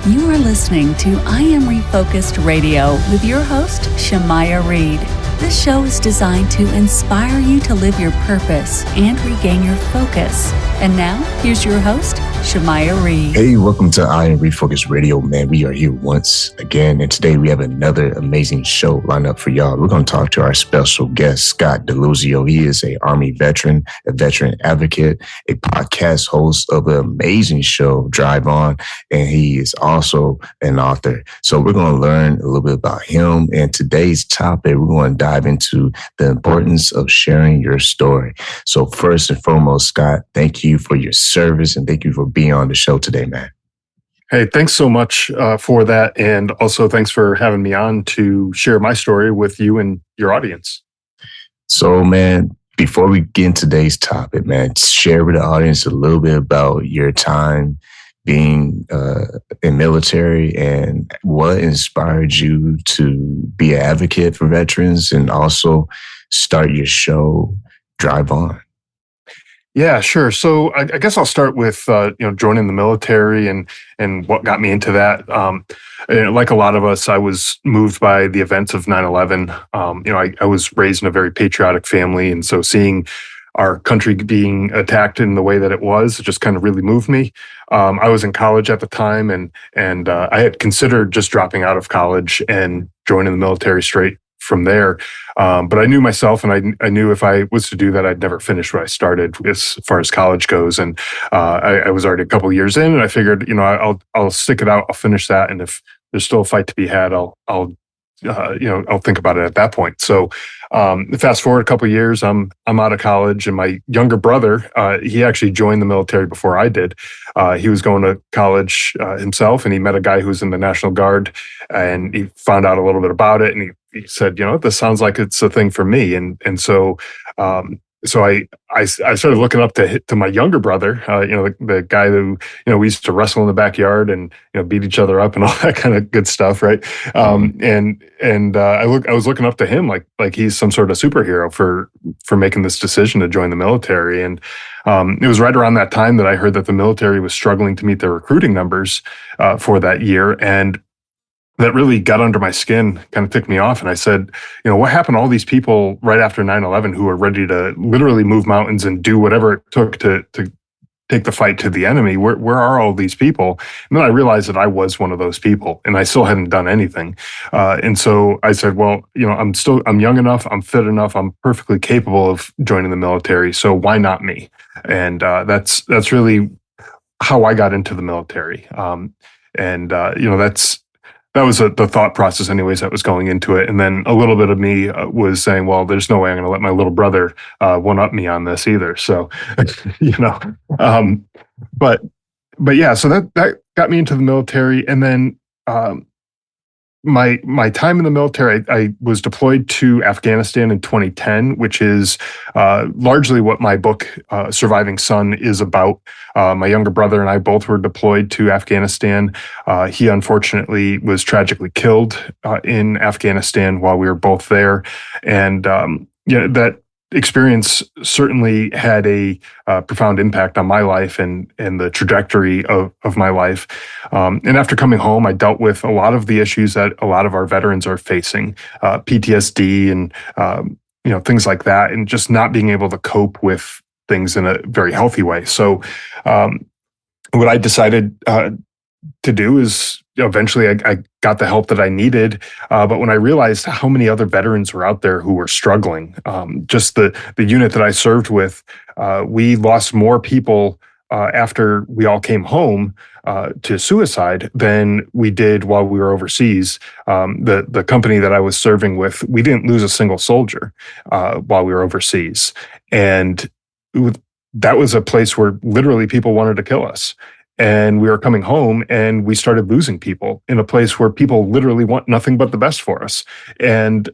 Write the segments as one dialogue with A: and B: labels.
A: You are listening to I Am Refocused Radio with your host, Shamaya Reed. This show is designed to inspire you to live your purpose and regain your focus. And now, here's your host, Shamaya Reed.
B: Hey, welcome to I Am Refocused Radio, man. We are here once again, and today we have another amazing show lined up for y'all. We're going to talk to our special guest, Scott DeLuzio. He is an Army veteran, a veteran advocate, a podcast host of an amazing show, Drive On, and he is also an author. So we're going to learn a little bit about him, and today's topic, we're going to dive into the importance of sharing your story. So first and foremost, Scott, thank you for your service, and thank you for being on the show today, man.
C: Hey, thanks so much for that. And also thanks for having me on to share my story with you and your audience.
B: So, man, before we get into today's topic, man, share with the audience a little bit about your time being in military and what inspired you to be an advocate for veterans and also start your show, Drive On.
C: Yeah, sure. So I guess I'll start with joining the military and what got me into that. Like a lot of us, I was moved by the events of 9/11. I was raised in a very patriotic family, and so seeing our country being attacked in the way that it just kind of really moved me. I was in college at the time, and I had considered just dropping out of college and joining the military straight from there. But I knew myself, and I knew if I was to do that, I'd never finish what I started as far as college goes. And I was already a couple of years in, and I figured, I'll stick it out. I'll finish that, and if there's still a fight to be had, I'll think about it at that point. So fast forward a couple of years, I'm out of college, and my younger brother, he actually joined the military before I did. He was going to college himself, and he met a guy who was in the National Guard, and he found out a little bit about it, and he said, this sounds like it's a thing for me. And so I started looking up to my younger brother, the guy who, we used to wrestle in the backyard and, beat each other up and all that kind of good stuff. Right. I was looking up to him like he's some sort of superhero for making this decision to join the military. And it was right around that time that I heard that the military was struggling to meet their recruiting numbers for that year. And that really got under my skin, kind of ticked me off. And I said, what happened to all these people right after 9/11 who were ready to literally move mountains and do whatever it took to take the fight to the enemy? Where are all these people? And then I realized that I was one of those people, and I still hadn't done anything. And so I said, well, I'm young enough, I'm fit enough, I'm perfectly capable of joining the military. So why not me? And that's really how I got into the military. That was the thought process anyways that was going into it. And then a little bit of me was saying, well, there's no way I'm going to let my little brother one-up me on this either. So, but yeah, so that got me into the military. And then my time in the military, I was deployed to Afghanistan in 2010, which is largely what my book, Surviving Son, is about. My younger brother and I both were deployed to Afghanistan. He unfortunately was tragically killed in Afghanistan while we were both there. And that experience certainly had a profound impact on my life and the trajectory of my life. And after coming home, I dealt with a lot of the issues that a lot of our veterans are facing, PTSD and things like that, and just not being able to cope with things in a very healthy way. So what I decided to do is eventually I got the help that I needed. But when I realized how many other veterans were out there who were struggling, just the unit that I served with, we lost more people after we all came home to suicide than we did while we were overseas. The company that I was serving with, we didn't lose a single soldier while we were overseas. And that was a place where literally people wanted to kill us. And we were coming home and we started losing people in a place where people literally want nothing but the best for us. And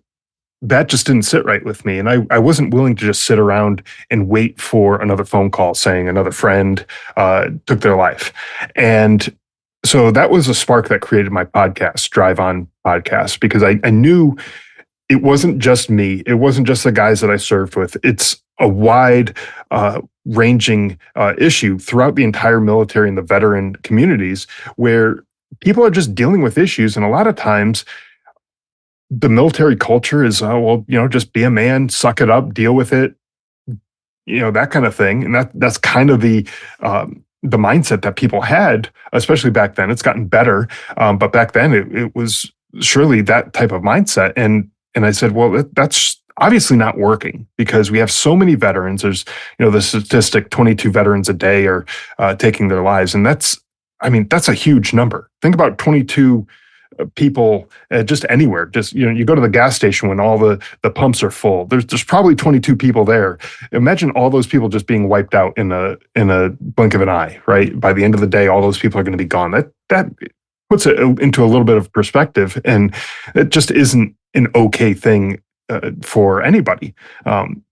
C: that just didn't sit right with me. And I wasn't willing to just sit around and wait for another phone call saying another friend took their life. And so that was a spark that created my podcast, Drive On Podcast, because I knew it wasn't just me. It wasn't just the guys that I served with. It's a wide ranging issue throughout the entire military and the veteran communities where people are just dealing with issues. And a lot of times the military culture is, just be a man, suck it up, deal with it, that kind of thing. And that's kind of the mindset that people had, especially back then. It's gotten better. But back then it was surely that type of mindset. And I said, well, that's obviously not working, because we have so many veterans. There's, the statistic 22 veterans a day are taking their lives. And that's a huge number. Think about 22 people just anywhere. Just, you go to the gas station when all the pumps are full. There's probably 22 people there. Imagine all those people just being wiped out in a blink of an eye, right? By the end of the day, all those people are going to be gone. That puts it into a little bit of perspective, and it just isn't an okay thing for anybody. And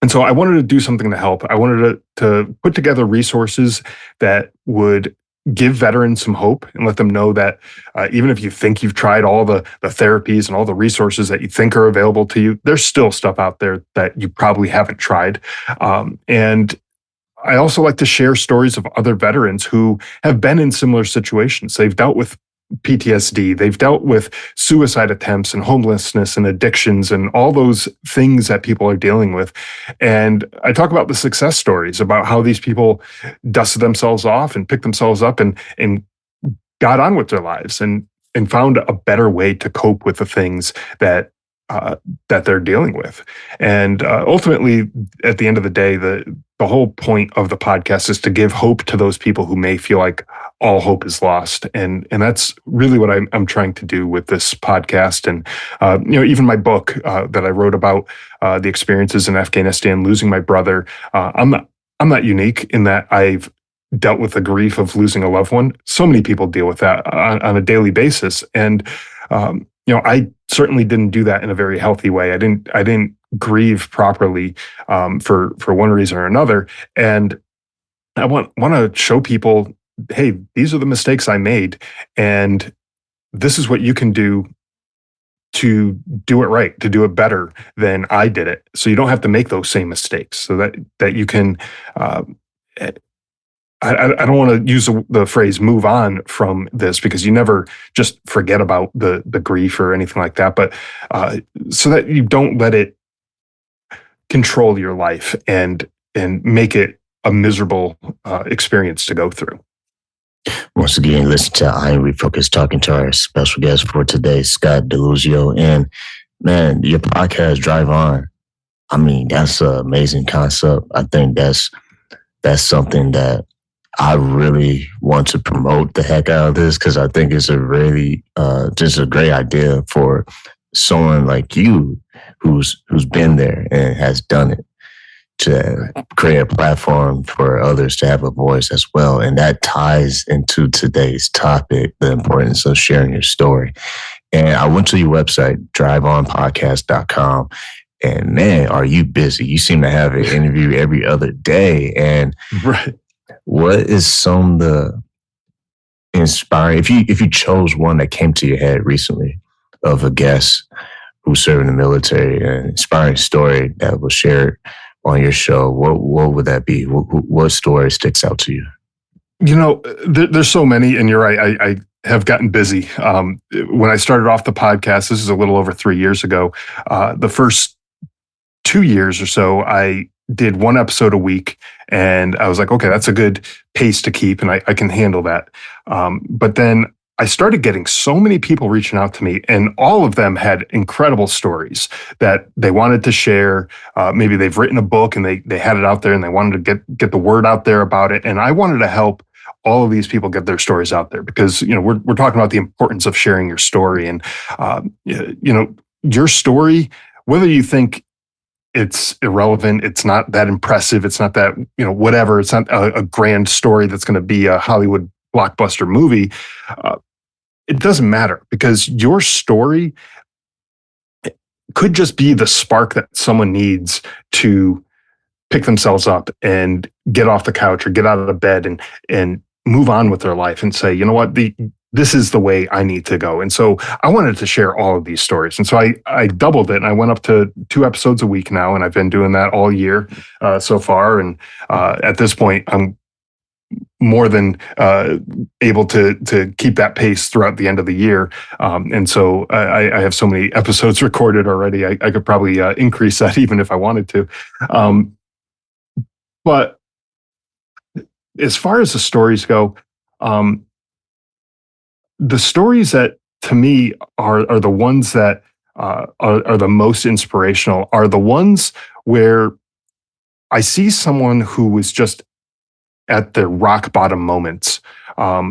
C: so I wanted to do something to help. I wanted to put together resources that would give veterans some hope and let them know that even if you think you've tried all the therapies and all the resources that you think are available to you, there's still stuff out there that you probably haven't tried. And I also like to share stories of other veterans who have been in similar situations. They've dealt with PTSD, they've dealt with suicide attempts and homelessness and addictions and all those things that people are dealing with. And I talk about the success stories, about how these people dusted themselves off and picked themselves up and got on with their lives and found a better way to cope with the things that they're dealing with. And ultimately, at the end of the day, the whole point of the podcast is to give hope to those people who may feel like all hope is lost. And that's really what I'm trying to do with this podcast. And, even my book that I wrote about the experiences in Afghanistan, losing my brother, I'm not unique in that I've dealt with the grief of losing a loved one. So many people deal with that on a daily basis. And, I certainly didn't do that in a very healthy way. I didn't grieve properly for one reason or another. And I want to show people, hey, these are the mistakes I made, and this is what you can do to do it right, to do it better than I did it. So you don't have to make those same mistakes, so that you can. I don't want to use the phrase "move on" from this, because you never just forget about the grief or anything like that, but so that you don't let it control your life and make it a miserable experience to go through.
B: Once again, listen to I Am Refocused, talking to our special guest for today, Scott DeLuzio. And man, your podcast, Drive On, that's an amazing concept. I think that's something that I really want to promote the heck out of this, because I think it's a really just a great idea for someone like you who's been there and has done it, to create a platform for others to have a voice as well. And that ties into today's topic, the importance of sharing your story. And I went to your website, driveonpodcast.com, and man, are you busy? You seem to have an interview every other day. And
C: right.
B: What is some of the inspiring, if you chose one that came to your head recently of a guest who served in the military, an inspiring story that was shared on your show, what would that be? What story sticks out to you?
C: There's so many, and you're right. I have gotten busy. When I started off the podcast, this is a little over 3 years ago. The first 2 years or so, I did one episode a week, and I was like, okay, that's a good pace to keep, and I can handle that. But then I started getting so many people reaching out to me, and all of them had incredible stories that they wanted to share. Maybe they've written a book and they had it out there and they wanted to get the word out there about it. And I wanted to help all of these people get their stories out there, because, we're talking about the importance of sharing your story, and, your story, whether you think it's irrelevant, it's not that impressive, it's not that, whatever, it's not a grand story that's going to be a Hollywood blockbuster movie, it doesn't matter, because your story could just be the spark that someone needs to pick themselves up and get off the couch or get out of the bed and move on with their life and say, you know what, this is the way I need to go. And so I wanted to share all of these stories. And so I doubled it, and I went up to 2 episodes a week now, and I've been doing that all year so far. And at this point, I'm more than able to keep that pace throughout the end of the year. And so I have so many episodes recorded already. I could probably increase that even if I wanted to. But as far as the stories go, the stories that to me are the ones that are the most inspirational are the ones where I see someone who was just at the rock bottom moments.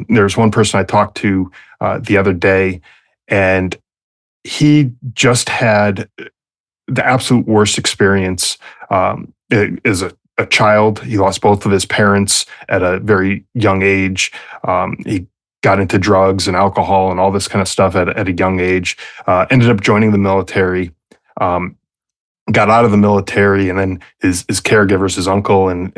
C: There's one person I talked to the other day, and he just had the absolute worst experience. As a child, he lost both of his parents at a very young age. He got into drugs and alcohol and all this kind of stuff at a young age. Ended up joining the military. Got out of the military, and then his caregivers, his uncle and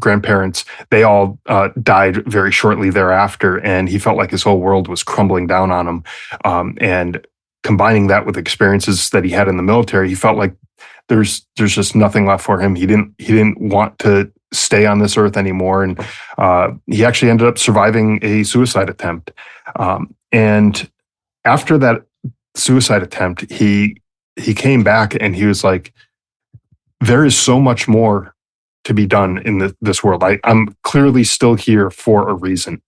C: grandparents, they all died very shortly thereafter, and he felt like his whole world was crumbling down on him. And combining that with experiences that he had in the military, he felt like there's just nothing left for him. He didn't want to stay on this earth anymore, and he actually ended up surviving a suicide attempt. And after that suicide attempt, he came back and he was like, there is so much more to be done in this world. I'm clearly still here for a reason.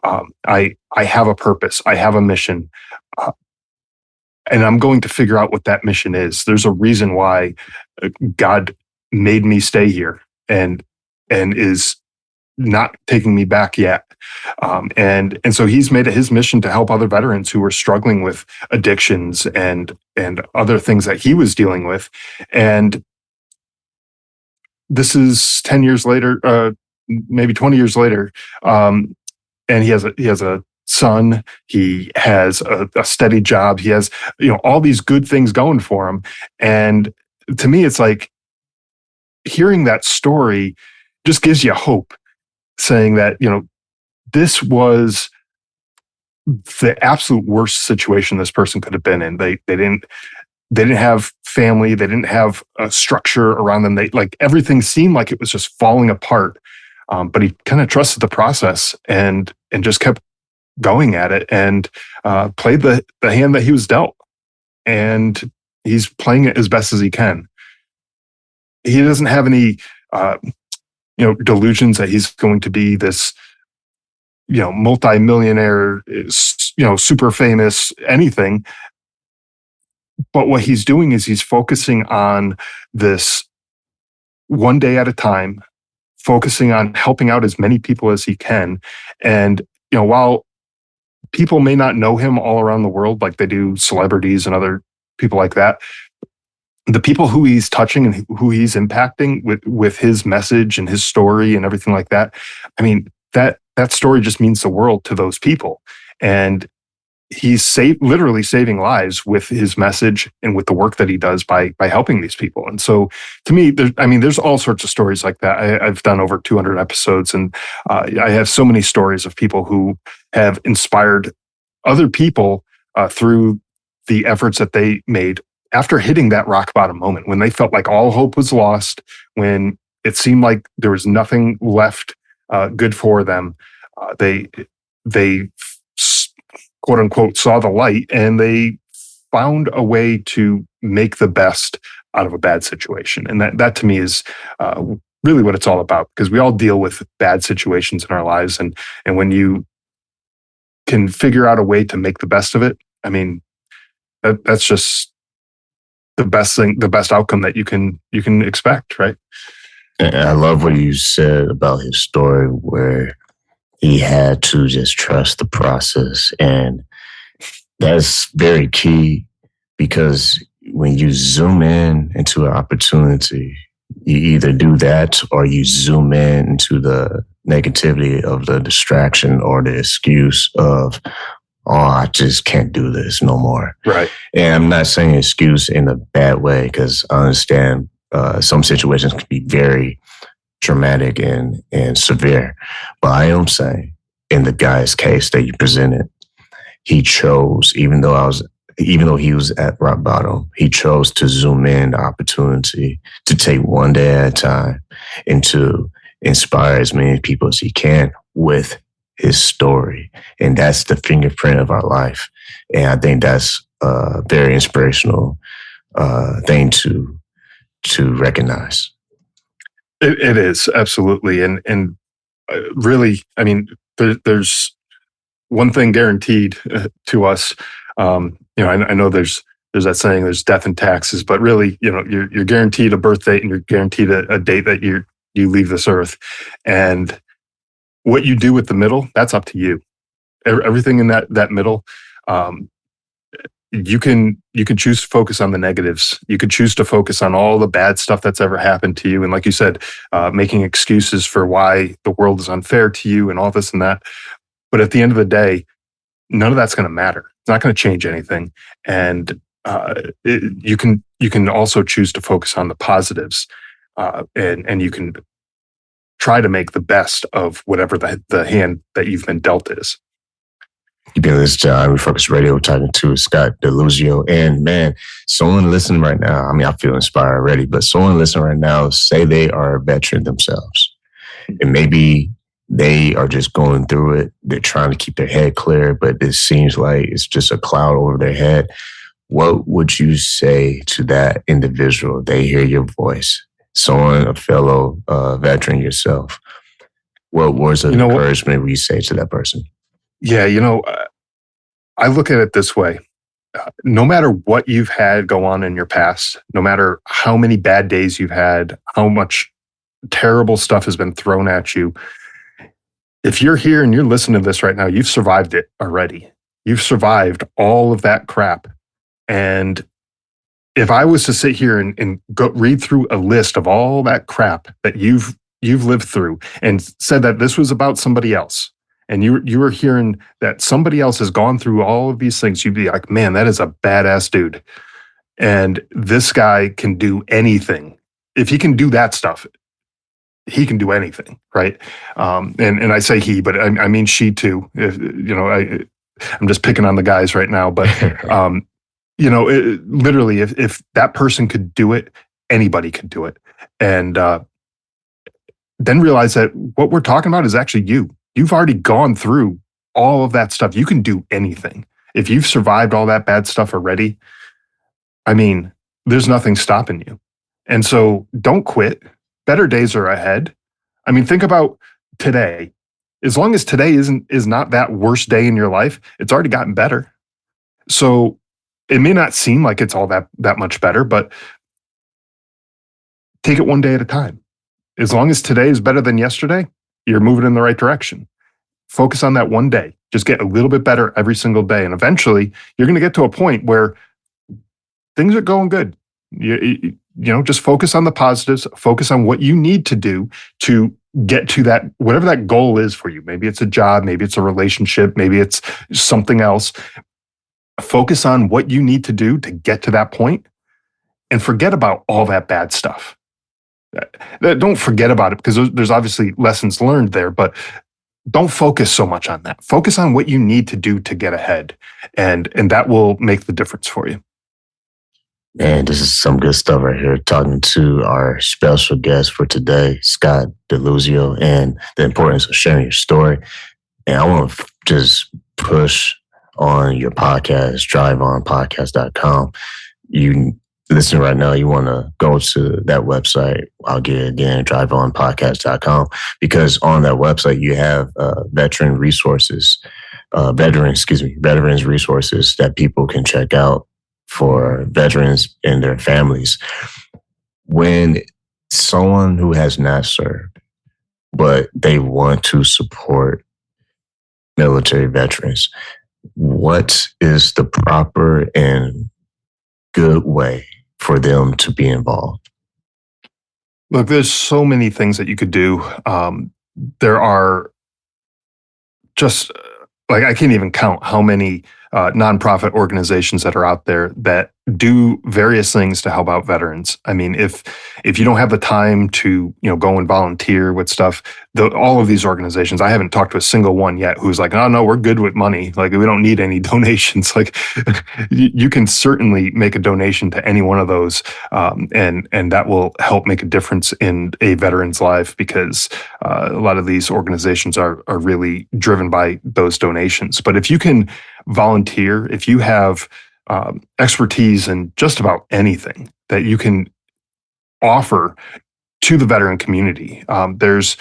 C: I have a purpose. I have a mission. And I'm going to figure out what that mission is. There's a reason why God made me stay here and is not taking me back yet. And so he's made it his mission to help other veterans who were struggling with addictions and other things that he was dealing with. And this is 10 years later, maybe 20 years later. And he has a son. He has a steady job. He has, all these good things going for him. And to me, it's like hearing that story just gives you hope, saying that, this was the absolute worst situation this person could have been in. They didn't have family. They didn't have a structure around them. Everything seemed like it was just falling apart. But he kind of trusted the process and just kept going at it and played the hand that he was dealt. And he's playing it as best as he can. He doesn't have any, delusions that he's going to be this, multi-millionaire, super famous, anything. But what he's doing is he's focusing on this one day at a time, focusing on helping out as many people as he can. And, while people may not know him all around the world like they do celebrities and other people like that, the people who he's touching and who he's impacting with his message and his story and everything like that, I mean, that story just means the world to those people. And he's literally saving lives with his message and with the work that he does by helping these people. And so to me, there's all sorts of stories like that. I've done over 200 episodes, and I have so many stories of people who have inspired other people through the efforts that they made after hitting that rock bottom moment, when they felt like all hope was lost, when it seemed like there was nothing left good for them. They quote unquote saw the light, and they found a way to make the best out of a bad situation. And that to me is really what it's all about, because we all deal with bad situations in our lives. And when you can figure out a way to make the best of it, I mean, that's just the best thing, the best outcome that you can expect, right?
B: And I love what you said about his story, where he had to just trust the process. And that's very key, because when you zoom in into an opportunity, you either do that or you zoom in into the negativity of the distraction or the excuse of, oh, I just can't do this no more.
C: Right.
B: And I'm not saying excuse in a bad way, because I understand some situations can be very traumatic and severe. But I am saying, in the guy's case that you presented, he chose, even though he was at rock bottom, he chose to zoom in the opportunity to take one day at a time and to inspire as many people as he can with his story. And that's the fingerprint of our life. And I think that's a very inspirational thing to recognize.
C: It is, absolutely. And really, I mean, there's one thing guaranteed to us. I know there's that saying, there's death and taxes, but really, you're guaranteed a birth date, and you're guaranteed a date that you leave this earth. And what you do with the middle, that's up to you. Everything in that middle, you can choose to focus on the negatives. You could choose to focus on all the bad stuff that's ever happened to you. And like you said, making excuses for why the world is unfair to you and all this and that. But at the end of the day, none of that's going to matter. It's not going to change anything. And you can also choose to focus on the positives, and you can try to make the best of whatever the hand that you've been dealt is.
B: You've been listening to Refocus Radio, talking to Scott DeLuzio. And man, someone listening right now, I mean, I feel inspired already, but someone listening right now, say they are a veteran themselves. And maybe they are just going through it. They're trying to keep their head clear, but it seems like it's just a cloud over their head. What would you say to that individual? They hear your voice, someone, a fellow veteran yourself. What words of encouragement would you say to that person?
C: Yeah, I look at it this way. No matter what you've had go on in your past, no matter how many bad days you've had, how much terrible stuff has been thrown at you, if you're here and you're listening to this right now, you've survived it already. You've survived all of that crap. And if I was to sit here and go read through a list of all that crap that you've lived through and said that this was about somebody else, and you were hearing that somebody else has gone through all of these things, you'd be like, man, that is a badass dude. And this guy can do anything. If he can do that stuff, he can do anything, right? And I say he, but I mean she too. I'm just picking on the guys right now, but literally, if that person could do it, anybody could do it. And then realize that what we're talking about is actually you. You've already gone through all of that stuff. You can do anything. If you've survived all that bad stuff already, I mean, there's nothing stopping you. And so don't quit. Better days are ahead. I mean, think about today. As long as today is not that worst day in your life, it's already gotten better. So it may not seem like it's all that much better, but take it one day at a time. As long as today is better than yesterday, you're moving in the right direction. Focus on that one day. Just get a little bit better every single day. And eventually you're going to get to a point where things are going good. Just focus on the positives, focus on what you need to do to get to that, whatever that goal is for you. Maybe it's a job, maybe it's a relationship, maybe it's something else. Focus on what you need to do to get to that point and forget about all that bad stuff. Don't forget about it, because there's obviously lessons learned there, but don't focus so much on that. Focus on what you need to do to get ahead, and that will make the difference for you.
B: And this is some good stuff right here, talking to our special guest for today, Scott DeLuzio, and the importance of sharing your story. And I want to just push on your podcast, driveonpodcast.com. You listen right now, you want to go to that website. I'll get it again, driveonpodcast.com, because on that website you have veterans resources that people can check out for veterans and their families. When someone who has not served, but they want to support military veterans, what is the proper and good way for them to be involved?
C: Look, there's so many things that you could do. There are just, I can't even count how many nonprofit organizations that are out there that do various things to help out veterans. I mean, if you don't have the time to go and volunteer with stuff, all of these organizations, I haven't talked to a single one yet who's like, oh no, we're good with money. Like we don't need any donations. Like you can certainly make a donation to any one of those, and that will help make a difference in a veteran's life, because a lot of these organizations are really driven by those donations. But if you can volunteer, if you have expertise in just about anything that you can offer to the veteran community, there's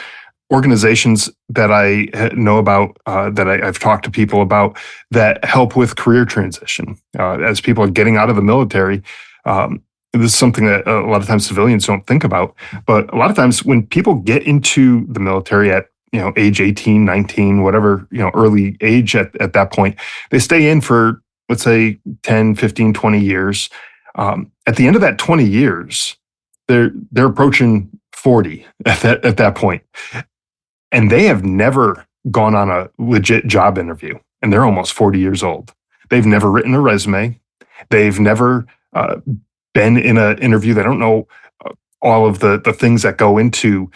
C: organizations that I know about, that I've talked to people about, that help with career transition. As people are getting out of the military, this is something that a lot of times civilians don't think about, but a lot of times when people get into the military at age 18, 19, whatever, early age at that point, they stay in for, let's say, 10, 15, 20 years. At the end of that 20 years, they're approaching 40 at that point. And they have never gone on a legit job interview, and they're almost 40 years old. They've never written a resume. They've never been in an interview. They don't know all of the things that go into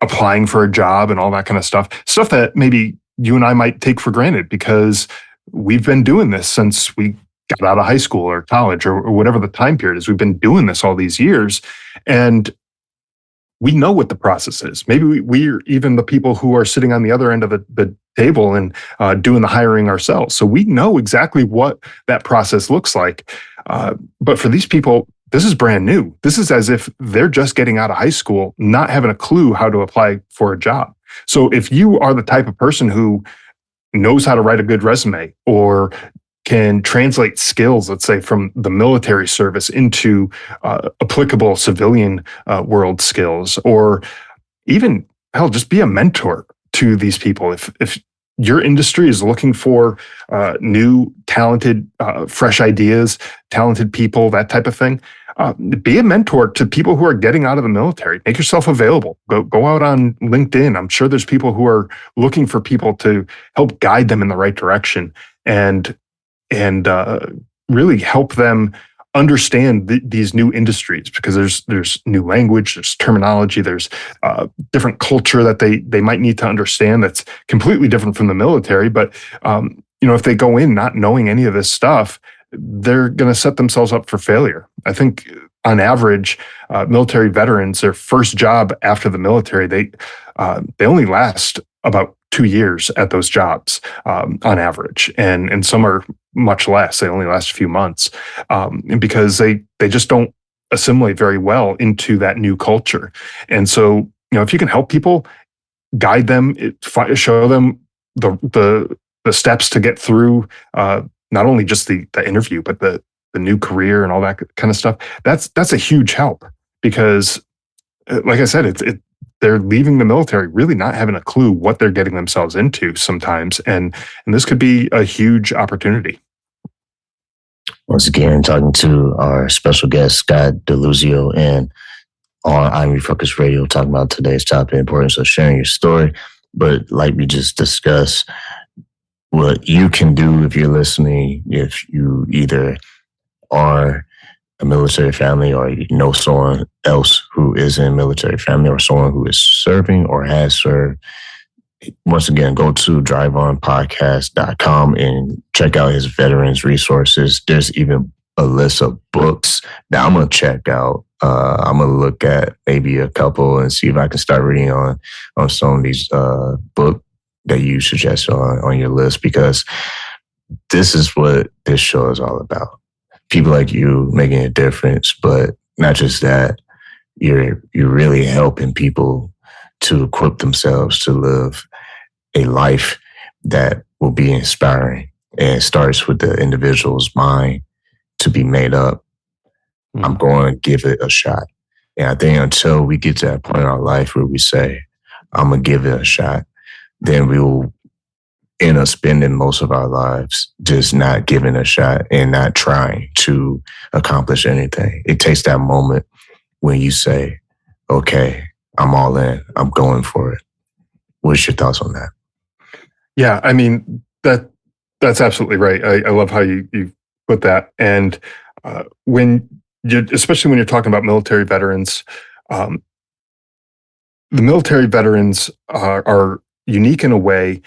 C: applying for a job and all that kind of stuff that maybe you and I might take for granted because we've been doing this since we got out of high school or college or whatever the time period is. We've been doing this all these years, and we know what the process is. Maybe we're even the people who are sitting on the other end of the table and doing the hiring ourselves. So we know exactly what that process looks like. But for these people, this is brand new. This is as if they're just getting out of high school, not having a clue how to apply for a job. So if you are the type of person who knows how to write a good resume or can translate skills, let's say, from the military service into applicable civilian world skills, or even, hell, just be a mentor to these people. If your industry is looking for new, talented, fresh ideas, talented people, that type of thing, be a mentor to people who are getting out of the military. Make yourself available. Go out on LinkedIn. I'm sure there's people who are looking for people to help guide them in the right direction and really help them understand these new industries, because there's new language, there's terminology, there's different culture that they might need to understand that's completely different from the military. But if they go in not knowing any of this stuff, they're going to set themselves up for failure. I think on average, military veterans, their first job after the military, they only last about 2 years at those jobs on average, and some are much less. They only last a few months, and because they just don't assimilate very well into that new culture. And so, if you can help people, guide them, show them the steps to get through not only just the interview, but the new career and all that kind of stuff, that's a huge help, because like I said, they're leaving the military really not having a clue what they're getting themselves into sometimes. And this could be a huge opportunity.
B: Once again, talking to our special guest, Scott DeLuzio, and on I'm Refocused Radio, talking about today's topic, the importance of sharing your story. But like we just discussed, what you can do if you're listening, if you either are a military family or you know someone else who is in a military family or someone who is serving or has served, once again, go to driveonpodcast.com and check out his veterans resources. There's even a list of books that I'm going to check out. I'm going to look at maybe a couple and see if I can start reading on some of these books that you suggest on your list, because this is what this show is all about. People like you making a difference, but not just that, you're really helping people to equip themselves to live a life that will be inspiring, and it starts with the individual's mind to be made up. I'm going to give it a shot. And I think until we get to that point in our life where we say, I'm going to give it a shot, then we will end up spending most of our lives just not giving a shot and not trying to accomplish anything. It takes that moment when you say, okay, I'm all in, I'm going for it. What's your thoughts on that?
C: Yeah, I mean, that's That's absolutely right. I love how you put that. And especially when you're talking about military veterans, um, the military veterans are unique in a way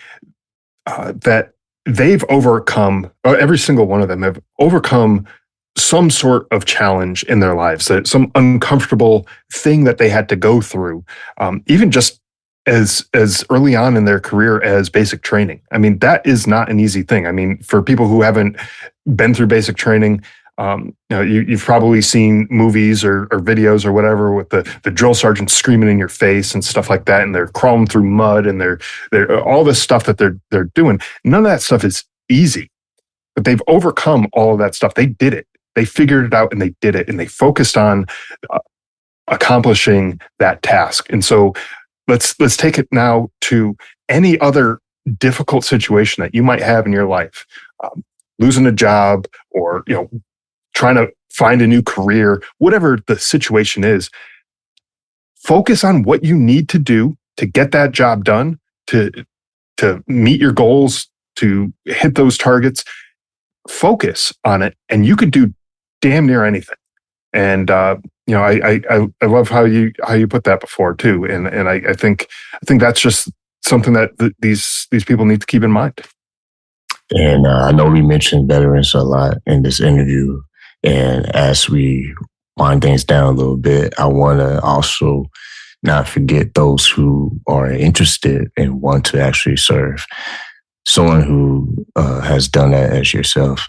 C: that they've overcome, every single one of them have overcome some sort of challenge in their lives, that some uncomfortable thing that they had to go through, even just as early on in their career as basic training. I mean, that is not an easy thing. I mean, for people who haven't been through basic training, you've probably seen movies or videos or whatever with the drill sergeant screaming in your face and stuff like that, and they're crawling through mud and they're all this stuff that they're doing. None of that stuff is easy, but they've overcome all of that stuff. They did it. They figured it out and they did it, and they focused on accomplishing that task. And so let's take it now to any other difficult situation that you might have in your life, losing a job, or trying to find a new career, whatever the situation is. Focus on what you need to do to get that job done, to meet your goals, to hit those targets. Focus on it, and you could do damn near anything. And I love how you put that before too. And I think that's just something that these people need to keep in mind.
B: And I know we mentioned veterans a lot in this interview. And as we wind things down a little bit, I want to also not forget those who are interested and want to actually serve. Someone who has done that as yourself,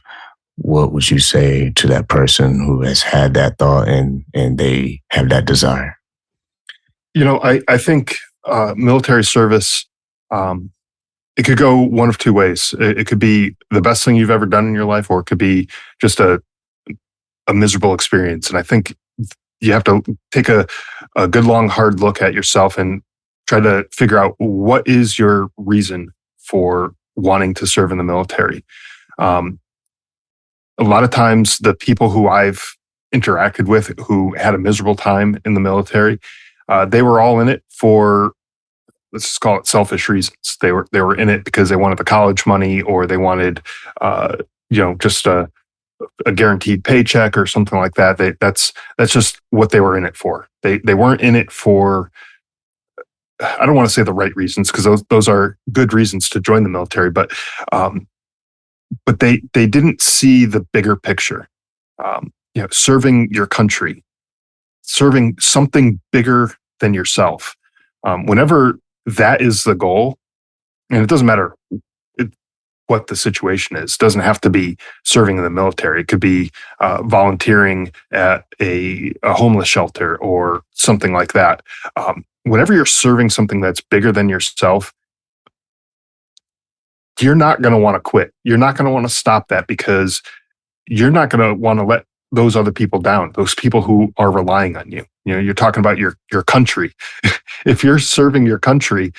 B: what would you say to that person who has had that thought and they have that desire?
C: I think military service, it could go one of two ways. It could be the best thing you've ever done in your life, or it could be just a miserable experience. And I think you have to take a good, long, hard look at yourself and try to figure out what is your reason for wanting to serve in the military. A lot of times the people who I've interacted with who had a miserable time in the military, they were all in it for, let's just call it selfish reasons. They were in it because they wanted the college money, or they wanted, just a guaranteed paycheck or something like that. That's just what they were in it for. They weren't in it for, I don't want to say the right reasons, because those are good reasons to join the military, but they didn't see the bigger picture. Serving your country, serving something bigger than yourself. Whenever that is the goal, and it doesn't matter what the situation is. It doesn't have to be serving in the military. It could be volunteering at a homeless shelter or something like that. Whenever you're serving something that's bigger than yourself, you're not going to want to quit. You're not going to want to stop that, because you're not going to want to let those other people down, those people who are relying on you. You're talking about your country. If you're serving your country,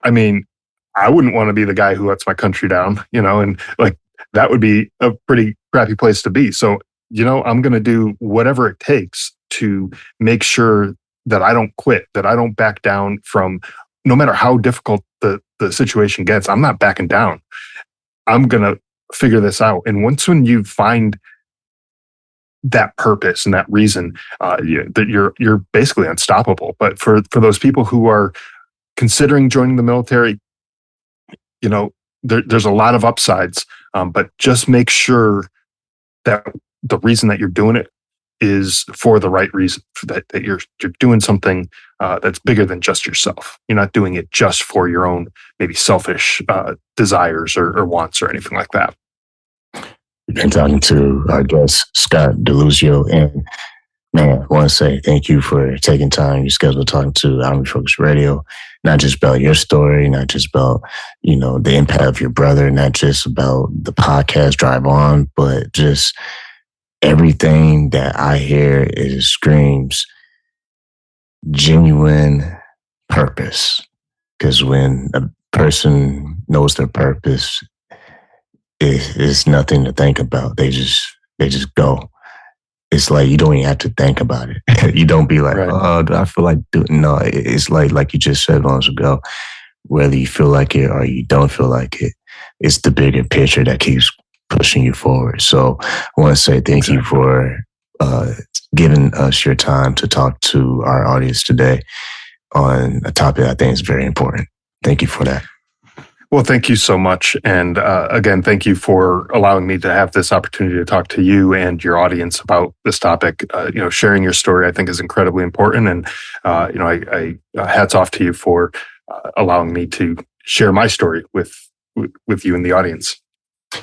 C: I mean, I wouldn't want to be the guy who lets my country down, and like that would be a pretty crappy place to be. So, I'm going to do whatever it takes to make sure that I don't quit, that I don't back down from, no matter how difficult the situation gets. I'm not backing down. I'm going to figure this out. And when you find that purpose and that reason, that you're basically unstoppable. But for those people who are considering joining the military, there's a lot of upsides, but just make sure that the reason that you're doing it is for the right reason, that you're doing something that's bigger than just yourself. You're not doing it just for your own maybe selfish desires or wants or anything like that.
B: We've been talking to our guest, Scott DeLuzio, and man, I want to say thank you for taking time, your schedule, talking to Army Focus Radio, not just about your story, not just about, the impact of your brother, not just about the podcast Drive On, but just everything that I hear is screams genuine purpose. Because when a person knows their purpose, it's nothing to think about. They just go. It's like you don't even have to think about it. You don't be like, right. Oh, do I feel like doing? No, it's like you just said moments ago, whether you feel like it or you don't feel like it, it's the bigger picture that keeps pushing you forward. So I want to say thank you for giving us your time to talk to our audience today on a topic I think is very important. Thank you for that.
C: Well, thank you so much. And again, thank you for allowing me to have this opportunity to talk to you and your audience about this topic. Sharing your story, I think, is incredibly important. And, I hats off to you for allowing me to share my story with you and the audience.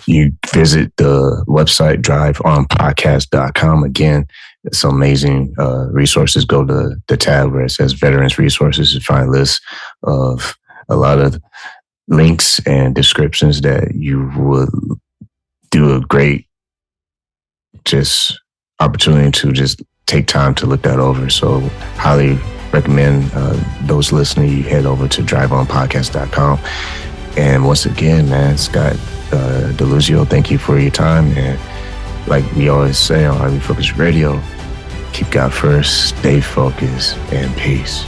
B: You visit the website driveonpodcast.com. Again, some amazing resources. Go to the tab where it says Veterans Resources to find lists of a lot of links and descriptions that you would do a great just opportunity to just take time to look that over. So highly recommend those listening, you head over to driveonpodcast.com. And once again, man, Scott DeLuzio, thank you for your time. And like we always say on Highly Focused Radio, keep God first, stay focused, and peace.